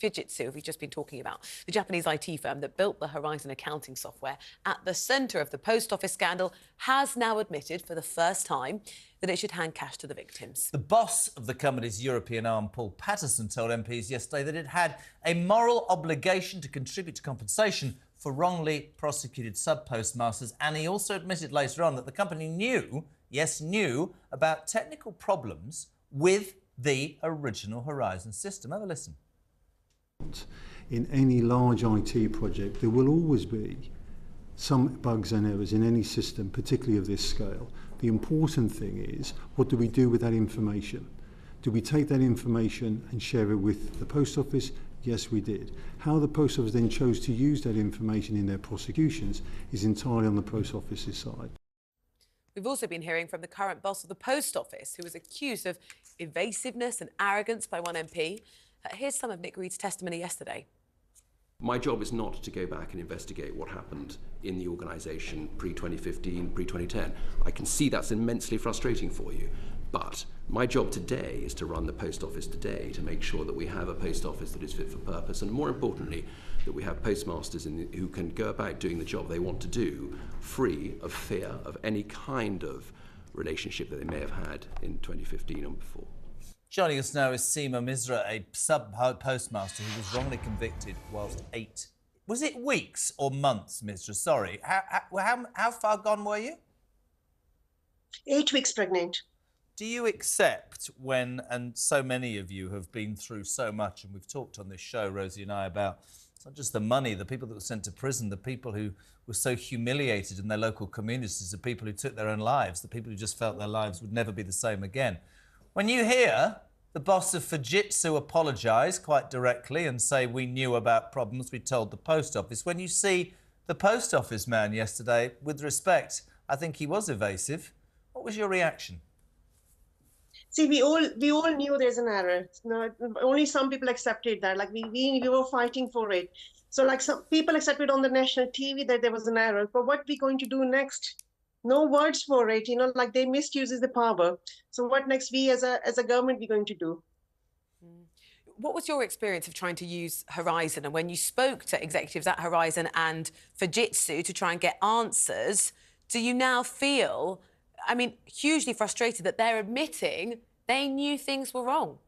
Fujitsu, we've just been talking about, the Japanese IT firm that built the Horizon accounting software at the centre of the post office scandal, has now admitted for the first time that it should hand cash to the victims. The boss of the company's European arm, Paul Patterson, told MPs yesterday that it had a moral obligation to contribute to compensation for wrongly prosecuted sub-postmasters, and he also admitted later on that the company knew, yes, knew, about technical problems with the original Horizon system. Have a listen. In any large IT project, there will always be some bugs and errors in any system, particularly of this scale. The important thing is, what do we do with that information? Do we take that information and share it with the post office? Yes, we did. How the post office then chose to use that information in their prosecutions is entirely on the post office's side. We've also been hearing from the current boss of the post office, who was accused of evasiveness and arrogance by one MP. Here's some of Nick Reed's testimony yesterday. My job is not to go back and investigate what happened in the organisation pre-2015, pre-2010. I can see that's immensely frustrating for you, but my job today is to run the post office today, to make sure that we have a post office that is fit for purpose, and more importantly, that we have postmasters who can go about doing the job they want to do, free of fear of any kind of relationship that they may have had in 2015 and before. Joining us now is Seema Misra, a sub-postmaster who was wrongly convicted whilst was it weeks or months, Misra? Sorry. How far gone were you? 8 weeks pregnant. Do you accept when, and so many of you have been through so much, and we've talked on this show, Rosie and I, about it's not just the money, the people that were sent to prison, the people who were so humiliated in their local communities, the people who took their own lives, the people who just felt their lives would never be the same again. When you hear the boss of Fujitsu apologise quite directly and say, we knew about problems, we told the post office. When you see the post office man yesterday, with respect, I think he was evasive. What was your reaction? See, we all knew there's an error. No, only some people accepted that. Like we were fighting for it. So like some people accepted on the national TV that there was an error. But what are we going to do next? No words for it, you know, like they misuses the power. So what next we as a government we're going to do? What was your experience of trying to use Horizon? And when you spoke to executives at Horizon and Fujitsu to try and get answers, do you now feel, I mean, hugely frustrated that they're admitting they knew things were wrong?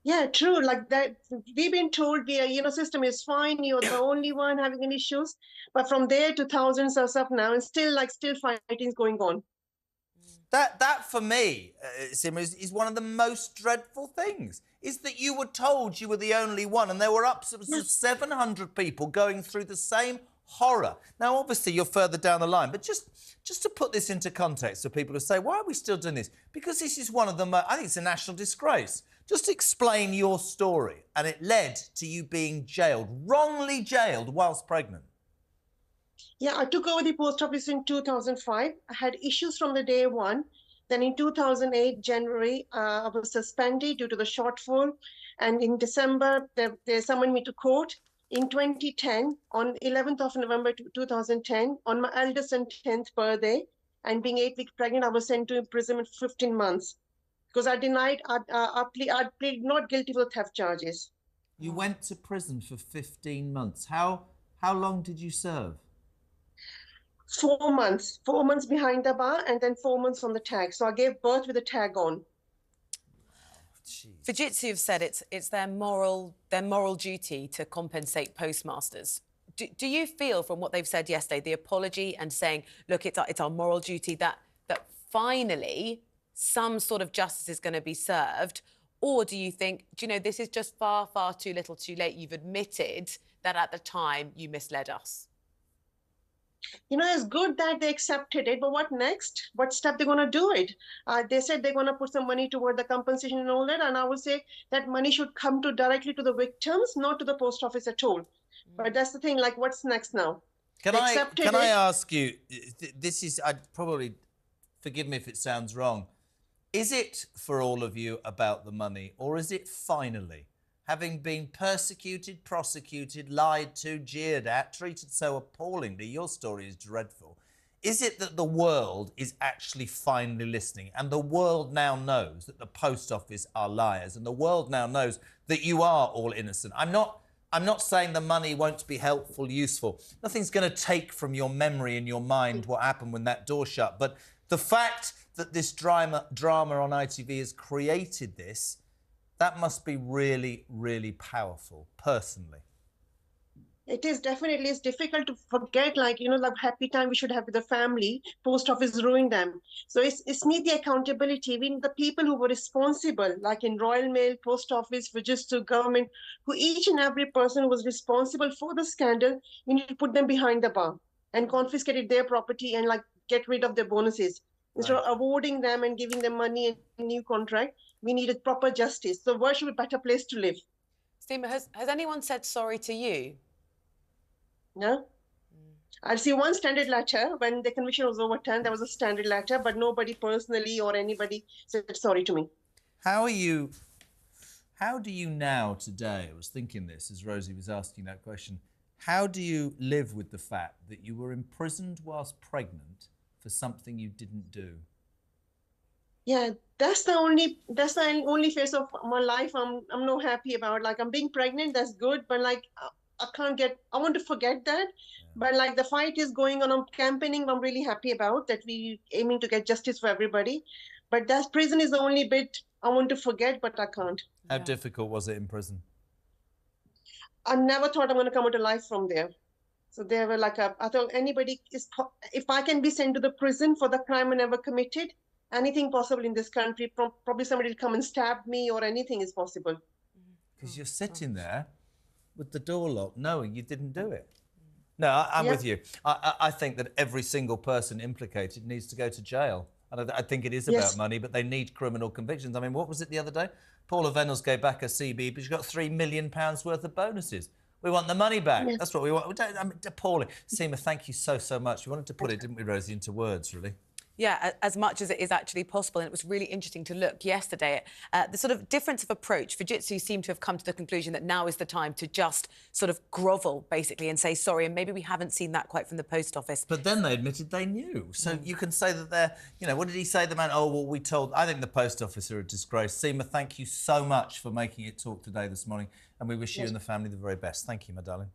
Yeah, true. Like that, we've been told system is fine. You're the only one having any issues. But from there to thousands of stuff now, and still fighting is going on. That for me, Seema, is one of the most dreadful things. Is that you were told you were the only one, and there were upwards of 700 people going through the same horror. Now, obviously, you're further down the line, but just to put this into context for people who say, why are we still doing this? Because this is one of them. I think it's a national disgrace. Just explain your story, and it led to you being jailed, wrongly jailed, whilst pregnant. Yeah, I took over the post office in 2005. I had issues from the day one. Then in 2008, January, I was suspended due to the shortfall. And in December, they summoned me to court. In 2010, on 11th of November 2010, on my eldest son's 10th birthday, and being 8 weeks pregnant, I was sent to imprisonment for 15 months. Because I denied, I pleaded not guilty for theft charges. You went to prison for 15 months. How long did you serve? 4 months. 4 months behind the bar and then 4 months on the tag. So I gave birth with a tag on. Fujitsu have said it's their moral duty to compensate postmasters. Do you feel, from what they've said yesterday, the apology and saying, look, it's our moral duty, that finally some sort of justice is going to be served? Or do you think, this is just far, far too little too late? You've admitted that at the time you misled us. It's good that they accepted it, but what next? What step they're going to do it? They said they're going to put some money toward the compensation and all that, and I would say that money should come directly to the victims, not to the post office at all. But that's the thing, like, what's next now? Can I ask you, this is, I'd probably, forgive me if it sounds wrong, is it for all of you about the money, or is it finally, having been persecuted, prosecuted, lied to, jeered at, treated so appallingly, your story is dreadful, Is it that the world is actually finally listening, and the world now knows that the post office are liars, and the world now knows that you are all innocent? I'm not saying the money won't be helpful, useful. Nothing's going to take from your memory and your mind what happened when that door shut. But the fact that this drama on ITV has created this, that must be really, really powerful, personally. It is definitely, it's difficult to forget, like, like happy time we should have with the family. Post office ruined them. So it's need the accountability. We need the people who were responsible, like in Royal Mail, post office, Fujitsu government, who each and every person who was responsible for the scandal, we need to put them behind the bar and confiscated their property and like get rid of their bonuses. Instead of awarding them and giving them money and new contract, we needed proper justice. So where should be a better place to live? Seema, has anyone said sorry to you? No. I see one standard letter when the conviction was overturned. There was a standard letter, but nobody personally or anybody said sorry to me. How do you now, today, I was thinking this as Rosie was asking that question, how do you live with the fact that you were imprisoned whilst pregnant for something you didn't do? Yeah, that's the only phase of my life I'm not happy about. Like, I'm being pregnant, that's good, but like I want to forget that. Yeah. But like the fight is going on, I'm campaigning, I'm really happy about that, we aiming to get justice for everybody. But that prison is the only bit I want to forget, but I can't. How difficult was it in prison? I never thought I'm going to come out alive from there. So they were like, I thought if I can be sent to the prison for the crime I never committed, anything possible in this country, probably somebody will come and stab me or anything is possible. Because you're sitting there with the door locked, knowing you didn't do it. No, I'm with you. I think that every single person implicated needs to go to jail. And I think it is about money, but they need criminal convictions. I mean, what was it the other day? Paula Venables gave back a CB, but she got £3 million worth of bonuses. We want the money back. Yes. That's what we want. I mean, appalling. Seema, thank you so much. We wanted to put it, didn't we, Rosie, into words, really? Yeah, as much as it is actually possible. And it was really interesting to look yesterday at the sort of difference of approach. Fujitsu seemed to have come to the conclusion that now is the time to just sort of grovel, basically, and say sorry. And maybe we haven't seen that quite from the post office. But then they admitted they knew. So you can say that they're, what did he say, the man? Oh, well, we told... I think the post office are a disgrace. Seema, thank you so much for making it Talk Today this morning. And we wish you and the family the very best. Thank you, my darling.